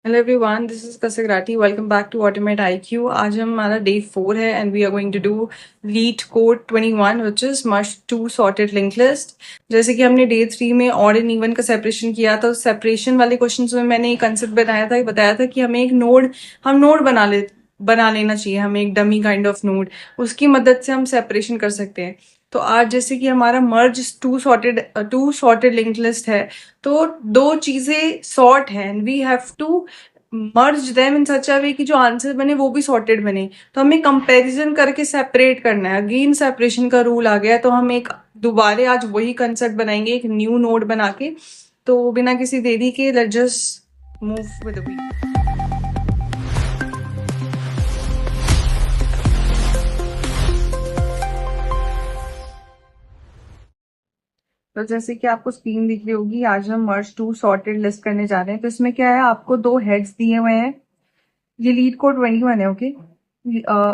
Hello everyone, this is Kasgarati. Welcome back to automate IQ. आज हमारा day 4 है and we are going to do LeetCode 21 which is must two sorted link list. जैसे कि हमने day 3 में odd and even का separation किया था, सेपरेशन वाले क्वेश्चन में मैंने एक कंसेप्ट बताया था कि हमें एक नोड बना लेना चाहिए, हमें एक डमी काइंड ऑफ नोड, उसकी मदद से हम सेपरेशन कर सकते हैं। तो आज जैसे कि हमारा merge two sorted link list है, तो दो चीजें सॉर्ट है and we have to merge them in such a way कि जो आंसर बने वो भी सॉर्टेड बने। तो हमें कंपैरिजन करके सेपरेट करना है। अगेन सेपरेशन का रूल आ गया, तो हम एक दोबारे आज वही कंसेप्ट बनाएंगे, एक न्यू नोड बना के। तो बिना किसी देरी के let's just move with the beat. तो जैसे कि आपको स्क्रीन दिख रही होगी, आज हम मर्ज टू सॉर्टेड लिस्ट करने जा रहे हैं। तो इसमें क्या है, आपको दो हेड्स दिए हुए हैं। ये लीड कोड 21 है, ओके।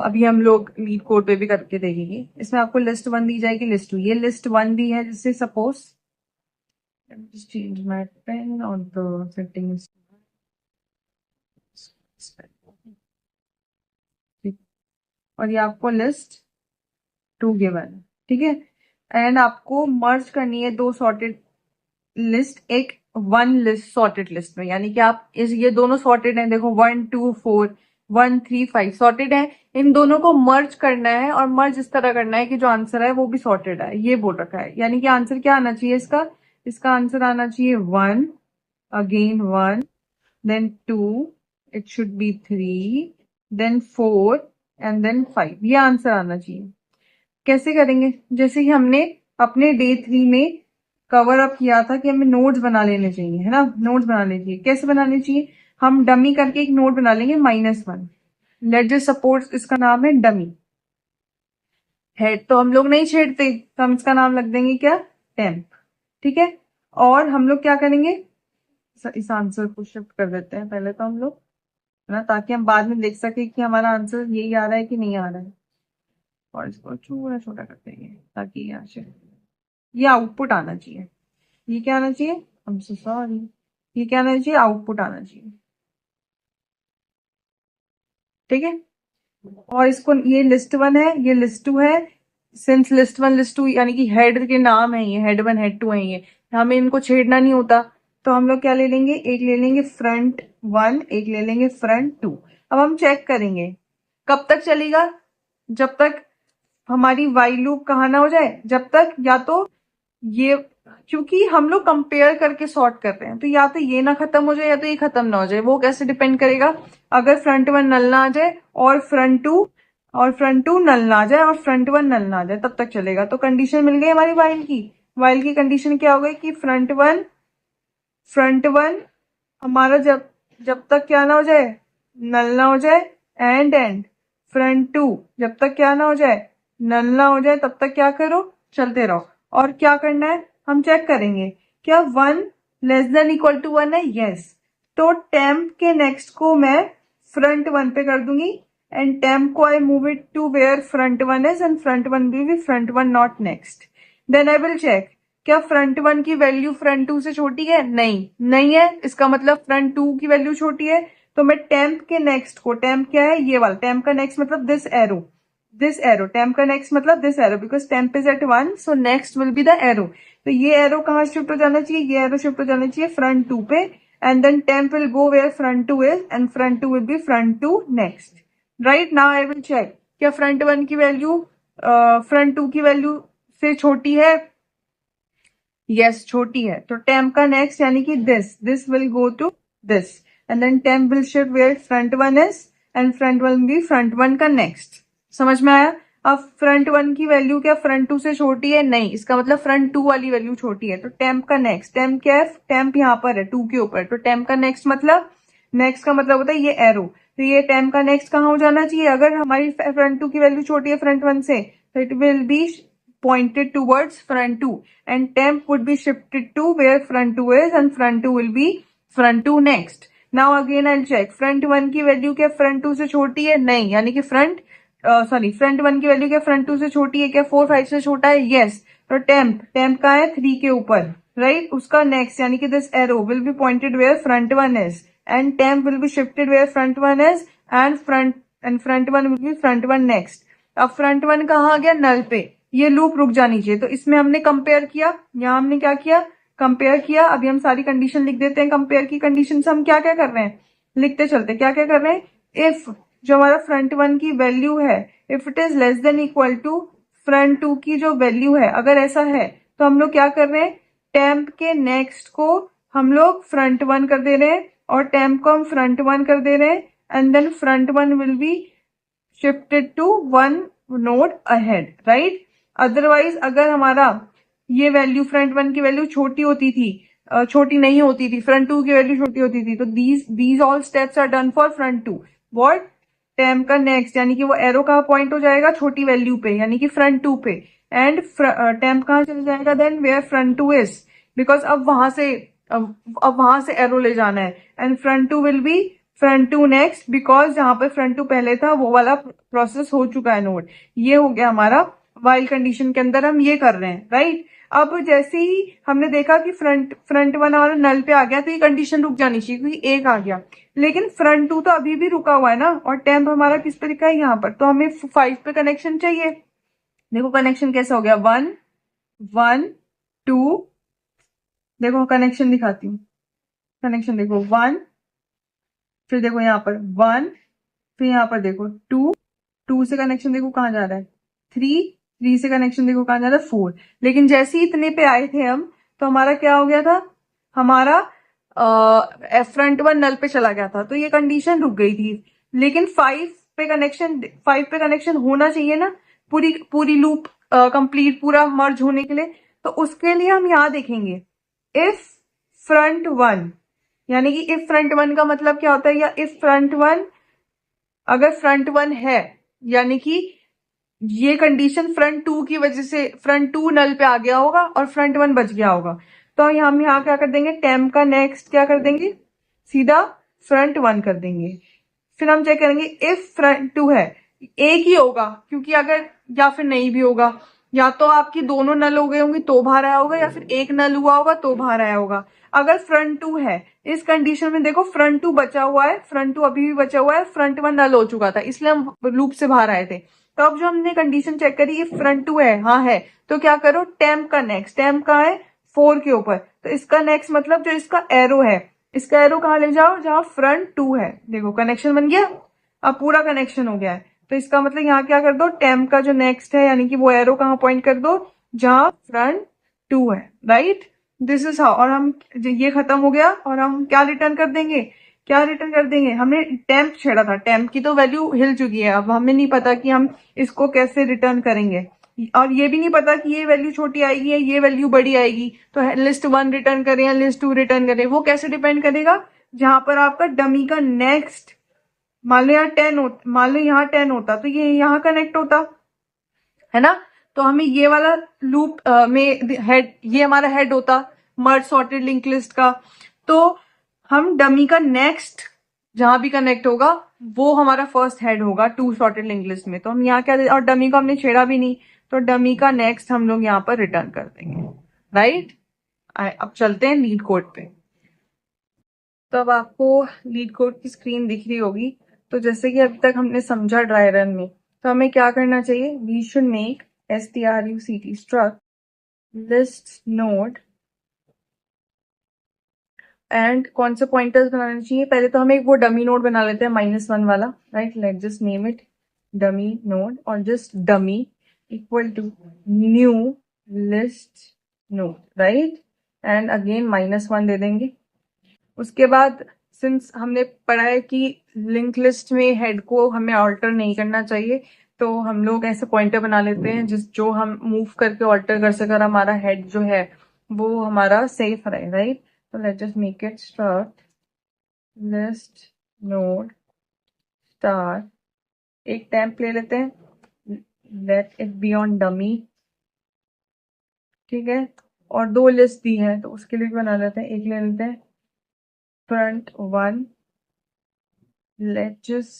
अभी हम लोग लीड कोड पे भी करके देखेंगे। इसमें आपको लिस्ट 1 दी जाएगी, लिस्ट 2। ये लिस्ट 1 दी है, जिससे suppose change my pain on the settings. और ये आपको लिस्ट 2 गिवन है, ठीक है। एंड आपको मर्ज करनी है दो सॉर्टेड लिस्ट एक वन लिस्ट सॉर्टेड लिस्ट में, यानी कि आप ये दोनों सॉर्टेड हैं। देखो 1 2 4 1 3 5 सॉर्टेड है। इन दोनों को मर्ज करना है, और मर्ज इस तरह करना है कि जो आंसर है वो भी सॉर्टेड है, ये बोल रखा है। यानी कि आंसर क्या आना चाहिए इसका, इसका आंसर आना चाहिए 1, again 1, then 2, it should be 3, then 4 and then 5। ये आंसर आना चाहिए। कैसे करेंगे, जैसे कि हमने अपने डे 3 में कवर अप किया था कि हमें नोट्स बना लेने चाहिए, है ना। नोट्स बनाने चाहिए। कैसे बनाने चाहिए, हम डमी करके एक नोट बना लेंगे -1। लेट जस्ट सपोज इसका नाम है डमी। हेड तो हम लोग नहीं छेड़ते, तो हम इसका नाम रख देंगे क्या, टेम्प, ठीक है। और हम लोग क्या करेंगे, इस आंसर को शिफ्ट कर देते हैं पहले तो हम लोग, है ना, ताकि हम बाद में देख सके कि हमारा आंसर यही आ रहा है कि नहीं आ रहा है। और इसको छोटा छोटा कर देंगे ताकि यहाँ से ये आउटपुट आना चाहिए। ये क्या आना चाहिए, आई एम सो सॉरी, ये क्या आना चाहिए, आउटपुट आना चाहिए, ठीक है। और इसको, ये लिस्ट 1 है, ये लिस्ट 2 है। सिंस लिस्ट 1 लिस्ट 2 यानी कि हेड के नाम है, ये हेड 1 हेड 2 है, ये हमें इनको छेड़ना नहीं होता। तो हम लोग क्या ले लेंगे, एक ले लेंगे फ्रंट 1, एक ले लेंगे फ्रंट 2। अब हम चेक करेंगे कब तक चलेगा, जब तक हमारी वाइल लूप कहाँ ना हो जाए, जब तक या तो ये, क्योंकि हम लोग कंपेयर करके सॉर्ट कर रहे हैं, तो या तो ये ना खत्म हो जाए या तो ये खत्म ना हो जाए। वो कैसे डिपेंड करेगा, अगर फ्रंट 1 नल ना आ जाए और फ्रंट टू नल ना आ जाए और फ्रंट 1 नल ना आ जाए, तब तक चलेगा। तो कंडीशन मिल गई हमारी वाइल की कंडीशन क्या हो गई कि फ्रंट वन हमारा जब जब तक क्या ना हो जाए, नल ना हो जाए, एंड फ्रंट 2 जब तक क्या ना हो जाए, नल ना हो जाए, तब तक क्या करो, चलते रहो। और क्या करना है, हम चेक करेंगे क्या 1 लेस देन इक्वल टू 1 है, यस। तो टेम्प के नेक्स्ट को मैं फ्रंट 1 पे कर दूंगी, एंड टेम्प को I move it to where front 1 is, and front 1 will be front 1 not next. Then I will check क्या फ्रंट 1 की वैल्यू फ्रंट 2 से छोटी है, नहीं है, इसका मतलब फ्रंट 2 की वैल्यू छोटी है। तो मैं टेम्प के नेक्स्ट को, टेम्प क्या है, ये वाला टेम्प का नेक्स्ट मतलब दिस एरो, टेम्प का नेक्स्ट मतलब this arrow, because temp is at 1, so next will be the arrow. तो ये एरो कहाँ शिफ्ट हो जाना चाहिए, ये एरो शिफ्ट हो जाना चाहिए फ्रंट 2 पे, and then temp will go where front 2 is, and front 2 will be front 2 next. Right now I will check क्या फ्रंट 1 की वैल्यू फ्रंट 2 की वैल्यू से छोटी है, यस छोटी है। तो टेम्प का नेक्स्ट यानी कि this will go to this, and then temp will shift where front 1 is, and front 1 भी फ्रंट 1 का नेक्स्ट। समझ में आया। अब फ्रंट 1 की वैल्यू क्या फ्रंट 2 से छोटी है, नहीं, इसका मतलब फ्रंट 2 वाली वैल्यू छोटी है। तो टेम्प का नेक्स्ट, टेम्प क्या है, टेम्प यहाँ पर है 2 के ऊपर, तो टेम्प का नेक्स्ट मतलब, नेक्स्ट का मतलब होता है ये एरो। तो ये टेम्प का नेक्स्ट कहाँ हो जाना चाहिए, अगर हमारी फ्रंट 2 की वैल्यू छोटी है फ्रंट 1 से, तो it will be pointed towards front 2, and temp would be shifted to where front 2 is, and front 2 will be front 2 next. Now again I'll check front 1 की वैल्यू क्या front 2 से छोटी है, नहीं, यानी कि फ्रंट 1 की वैल्यू क्या फ्रंट 2 से छोटी है क्या, 4 5 से छोटा है, यस। तो टेम्प का है 3 के ऊपर, राइट। उसका नेक्स्ट यानी कि this arrow will be pointed where front 1 is, and temp will be shifted where front one is and front one will be front one next. अब front one कहाँ आ गया? null पे. ये लूप रुक जानी चाहिए. तो इसमें हमने कंपेयर किया, यहाँ हमने क्या किया? कंपेयर किया. अभी हम सारी कंडीशन लिख देते हैं. कंपेयर की कंडीशन से हम क्या क्या कर रहे हैं लिखते चलते. क्या क्या कर रहे हैं? इफ जो हमारा फ्रंट वन की वैल्यू है, if it is less than equal to front two की जो वैल्यू है, अगर ऐसा है तो हम लोग क्या कर रहे हैं? टेम्प के नेक्स्ट को हम लोग फ्रंट वन कर दे रहे हैं और टेम्प को हम फ्रंट वन कर दे रहे हैं and then front one will be shifted to one node ahead, right. Otherwise अगर हमारा ये वैल्यू फ्रंट वन की वैल्यू छोटी होती थी, छोटी नहीं होती थी, फ्रंट टू की वैल्यू छोटी होती थी, तो these all steps are done for front two. What? Temp का नेक्स्ट, यानी कि वो एरो कहाँ पॉइंट हो जाएगा? छोटी वैल्यू पे, यानी कि फ्रंट टू पे. एंड टेम्प कहाँ चल जाएगा? Then where front two is, because अब वहां से एरो ले जाना है. And front two will be front two next, because जहां पे फ्रंट टू पहले था वो वाला प्रोसेस हो चुका है नोड. ये हो गया हमारा वाइल कंडीशन के अंदर हम ये कर रहे हैं, राइट. अब जैसे ही हमने देखा कि फ्रंट वन हमारा नल पे आ गया तो ये कंडीशन रुक जानी चाहिए क्योंकि एक आ गया, लेकिन फ्रंट टू तो अभी भी रुका हुआ है ना, और टेम्प हमारा किस पे लिखा है? यहाँ पर. तो हमें 5 पे कनेक्शन चाहिए. देखो कनेक्शन कैसा हो गया? 1 1 2. देखो कनेक्शन दिखाती हूँ. कनेक्शन देखो 1, फिर देखो यहाँ पर 1, फिर यहाँ पर देखो 2, 2 से कनेक्शन देखो कहाँ जा रहा है? 3, 3 से कनेक्शन देखो कहाँ जा रहा है? 4. लेकिन जैसे ही इतने पे आए थे हम, तो हमारा क्या हो गया था? हमारा फ्रंट वन नल पे चला गया था, तो ये कंडीशन रुक गई थी. लेकिन 5 पे कनेक्शन होना चाहिए ना, पूरी पूरी लूप कंप्लीट पूरा मर्ज होने के लिए. तो उसके लिए हम यहाँ देखेंगे इफ फ्रंट वन, यानी कि इफ फ्रंट वन का मतलब क्या होता है? या इफ फ्रंट वन, अगर फ्रंट वन है यानी कि ये कंडीशन फ्रंट टू की वजह से फ्रंट टू नल पे आ गया होगा और फ्रंट वन बच गया होगा, तो हम यहाँ क्या कर देंगे? टेम्प का नेक्स्ट क्या कर देंगे? सीधा फ्रंट वन कर देंगे. फिर हम चेक करेंगे इफ फ्रंट टू है, एक ही होगा क्योंकि अगर, या फिर नहीं भी होगा, या तो आपकी दोनों नल हो गए होंगे तो बाहर आया होगा, या फिर एक नल हुआ होगा तो बाहर आया होगा. अगर फ्रंट टू है, इस कंडीशन में देखो फ्रंट टू बचा हुआ है, फ्रंट टू अभी भी बचा हुआ है, फ्रंट वन नल हो चुका था इसलिए हम लूप से बाहर आए थे. तो अब जो हमने कंडीशन चेक करी, इफ फ्रंट टू है, हाँ है, तो क्या करो? टेम्प का नेक्स्ट, टेम्प कहाँ है? 4 के ऊपर, तो इसका नेक्स्ट मतलब जो इसका एरो है, इसका एरो कहाँ ले जाओ? जहां फ्रंट टू है. देखो कनेक्शन बन गया, अब पूरा कनेक्शन हो गया है. तो इसका मतलब यहाँ क्या कर दो? टेम्प का जो नेक्स्ट है, यानी कि वो एरो कहाँ पॉइंट कर दो? जहां फ्रंट टू है, राइट. This is how. और हम ये खत्म हो गया और हम क्या रिटर्न कर देंगे? क्या रिटर्न कर देंगे? हमने टेम्प छेड़ा था, टेम्प की तो वैल्यू हिल चुकी है, अब हमें नहीं पता कि हम इसको कैसे रिटर्न करेंगे, और ये भी नहीं पता कि ये वैल्यू छोटी आएगी या ये वैल्यू बड़ी आएगी. तो लिस्ट वन रिटर्न करें या लिस्ट टू रिटर्न करें, वो कैसे डिपेंड करेगा? जहां पर आपका डमी का नेक्स्ट, मान लो यहाँ 10 होता, मान लो यहाँ 10 होता तो ये यहाँ कनेक्ट होता है ना. तो हमें ये वाला लूप में हेड, ये हमारा हेड होता मर्ज सॉर्टेड लिंक लिस्ट का. तो हम डमी का नेक्स्ट जहां भी कनेक्ट होगा वो हमारा फर्स्ट हेड होगा टू सॉर्टेड लिंक लिस्ट में. तो हम यहाँ क्या और डमी को हमने छेड़ा भी नहीं, तो डमी का नेक्स्ट हम लोग यहाँ पर रिटर्न कर देंगे, राइट. अब चलते हैं लीड कोड पे. तो अब आपको लीड कोड की स्क्रीन दिख रही होगी. तो जैसे कि अभी तक हमने समझा ड्राई रन में, तो हमें क्या करना चाहिए? We should make struct struct list node, एंड कौन से पॉइंटर्स बनाने चाहिए? पहले तो हमें एक वो डमी नोड बना लेते हैं -1 वाला, right. Let just name it dummy node, और just dummy equal to new list node, right. And again -1 दे देंगे. उसके बाद सिंस हमने पढ़ा है कि लिंक लिस्ट में हेड को हमें ऑल्टर नहीं करना चाहिए, तो हम लोग ऐसे पॉइंटर बना लेते हैं जो हम मूव करके ऑल्टर कर सके और हमारा हेड जो है वो हमारा सेफ रहे, राइट. तो let's just make it struct list node star. एक टेम्प ले लेते हैं, let it be on dummy, ठीक है. और 2 लिस्ट दी है तो उसके लिए बना लेते हैं. एक ले लेते हैं front 1, let's just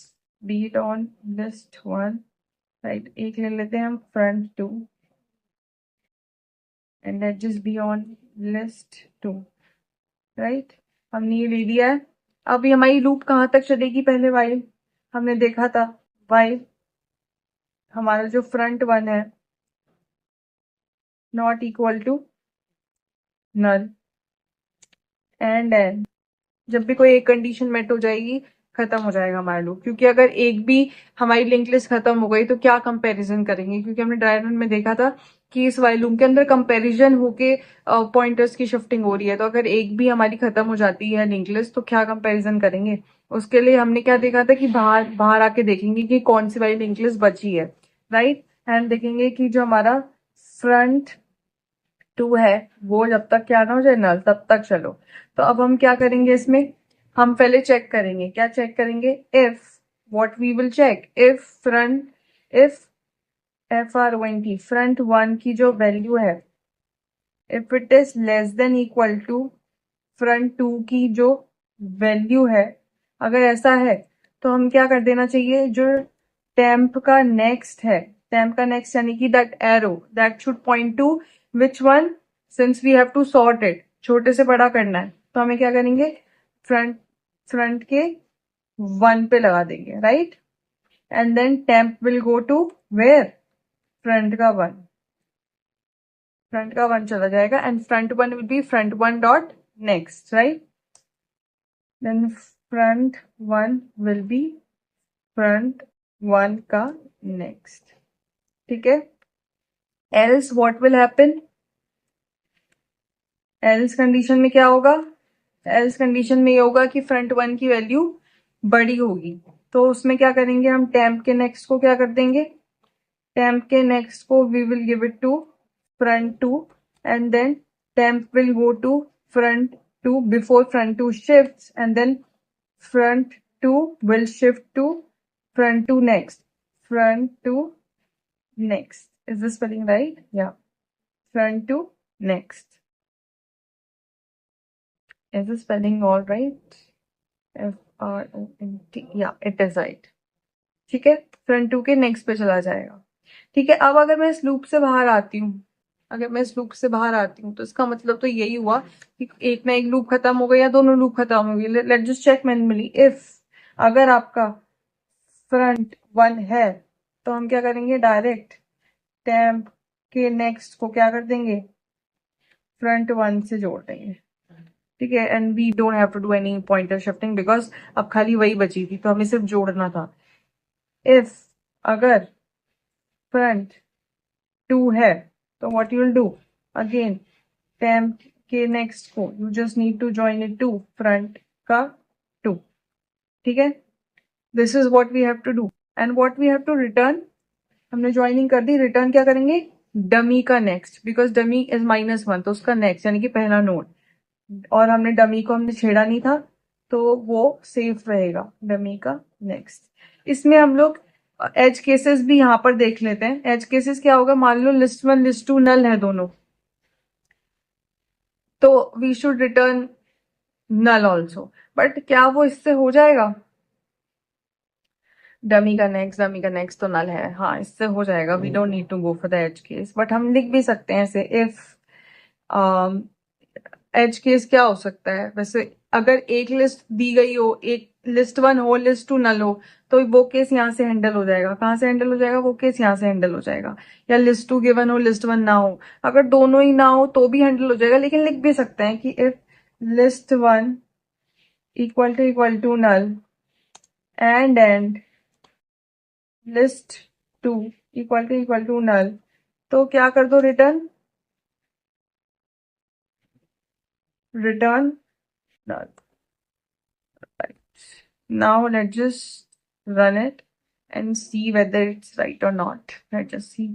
be it on list 1, right. एक ले लेते हैं हम front 2 and let's just be on list 2, right. हमने ये ले लिया है. अभी हमारी लूप कहाँ तक चलेगी? पहले वाइल हमने देखा था, वाइल हमारा जो फ्रंट वन है not equal to null and जब भी कोई एक कंडीशन मेट हो जाएगी खत्म हो जाएगा हमारा लूप, क्योंकि अगर एक भी हमारी लिंक लिस्ट खत्म हो गई तो क्या कंपैरिजन करेंगे, क्योंकि हमने डायग्राम में देखा था कि इस वाइल लूप के अंदर कंपैरिजन होके पॉइंटर्स की शिफ्टिंग हो रही है, तो अगर एक भी हमारी खत्म हो जाती है लिंक लिस्ट तो क्या कंपैरिजन करेंगे। उसके लिए हमने क्या देखा था कि बाहर बाहर आके देखेंगे कि कौन सी वाली लिंक लिस्ट बची है, राइट। एंड देखेंगे कि जो हमारा फ्रंट टू है वो जब तक क्या ना हो जाए नल तब तक चलो। तो अब हम क्या करेंगे, इसमें हम पहले चेक करेंगे, क्या चेक करेंगे, if what we will check, if front, if FR20 front one की जो वैल्यू है if it is less than equal to front two की जो वैल्यू है, अगर ऐसा है तो हम क्या कर देना चाहिए, जो टेम्प का नेक्स्ट है, टेम्प का नेक्स्ट यानी कि that arrow that should point to which one, since we have to sort it, छोटे से बड़ा करना है तो हमें क्या करेंगे, फ्रंट फ्रंट के वन पे लगा देंगे, right. And then temp will go to where, front का वन, फ्रंट का वन चला जाएगा and front one will be front one dot next, right. Then front one will be front one का next, ठीक है। Else what will happen, else condition में क्या होगा, एल्स कंडीशन में ये होगा कि फ्रंट वन की वैल्यू बड़ी होगी, तो उसमें क्या करेंगे हम, टेम्प के नेक्स्ट को क्या कर देंगे, टेम्प के नेक्स्ट को we will give it to front two and then temp will go to front two before front two shifts and then front 2 will shift to front 2 next, front 2 next, is this spelling right? Yeah, front 2 next, is this spelling all right? FRONT, yeah it is right, ठीक है। Front 2 के next पे चला जाएगा, ठीक है। अब अगर मैं इस लूप से बाहर आती हूँ, अगर मैं इस लूप से बाहर आती हूँ तो इसका मतलब तो यही हुआ कि एक ना एक लूप खत्म हो गया या दोनों लूप खत्म हो गए। Let just check manually, if अगर आपका फ्रंट वन है तो हम क्या करेंगे, डायरेक्ट टेम्प के नेक्स्ट को क्या कर देंगे, फ्रंट वन से जोड़ देंगे, ठीक है। And we don't have to do any pointer shifting because अब खाली वही बची थी तो हमें सिर्फ जोड़ना था। इफ अगर फ्रंट टू है तो what you will do, again temp के नेक्स्ट को you just need to join it to front का टू, ठीक है। This is what we have to do and what we have to return, हमने joining कर दी, रिटर्न क्या करेंगे, डमी का नेक्स्ट, बिकॉज डमी इज -1 तो उसका नेक्स्ट यानी कि पहला नोड, और हमने डमी को हमने छेड़ा नहीं था तो वो सेफ रहेगा, डमी का नेक्स्ट। इसमें हम लोग एज केसेस भी यहाँ पर देख लेते हैं। एज केसेस क्या होगा, मान लो list one list two null है दोनों, तो we should return null also, but क्या वो इससे हो जाएगा, डमी का नेक्स्ट तो नल है, हाँ इससे हो जाएगा, we don't need to go for the edge case, but हम लिख भी सकते हैं ऐसे, इफ एज केस क्या हो सकता है वैसे, अगर एक लिस्ट दी गई हो, एक लिस्ट वन हो लिस्ट टू नल हो, तो वो केस यहाँ से हैंडल हो जाएगा, कहाँ से हैंडल हो जाएगा, वो केस यहाँ से हैंडल हो जाएगा। या लिस्ट टू गिवन हो लिस्ट वन ना हो, अगर दोनों ही ना हो तो भी हैंडल हो जाएगा, लेकिन लिख भी सकते हैं कि if list one equal to null and list two equal to null, तो क्या कर दो, return null, right। now let's just run it and see whether it's right or not, let's just see,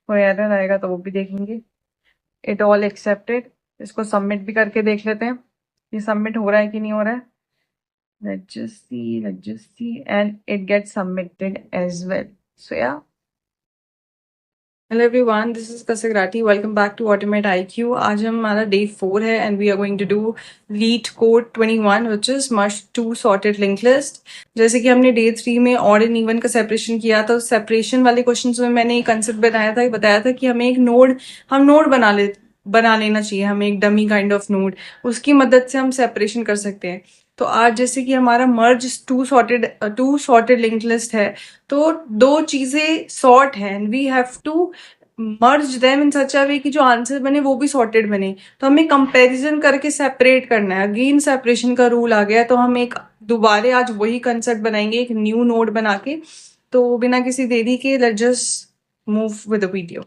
कोई एरर आएगा तो वो भी देखेंगे। इट ऑल एक्सेप्टेड, इसको सबमिट भी करके देख लेते हैं ये सबमिट हो रहा है कि नहीं हो रहा है। let's just see and it gets submitted as well, so yeah। Hello everyone, this is Kasgarati, welcome back to automate IQ। आज हमारा डे 4 है and we are going to do LeetCode 21 which is must two sorted link list. जैसे कि हमने day 3 में odd and even का separation किया था, सेपरेशन वाले क्वेश्चंस में मैंने एक कंसेप्ट बताया था कि हमें एक नोड बना लेना चाहिए, हमें एक डमी काइंड ऑफ नोड, उसकी मदद से हम सेपरेशन कर सकते हैं। तो आज जैसे कि हमारा merge two sorted linked list है, तो दो चीजें सॉर्ट हैं, we have to merge them in such a way कि जो आंसर बने वो भी सॉर्टेड बने। तो हमें कंपैरिजन करके सेपरेट करना है। अगेन सेपरेशन का रूल आ गया, तो हम एक दोबारे आज वही कंसेप्ट बनाएंगे, एक न्यू नोड बना के। तो बिना किसी देरी के let's just move with the video.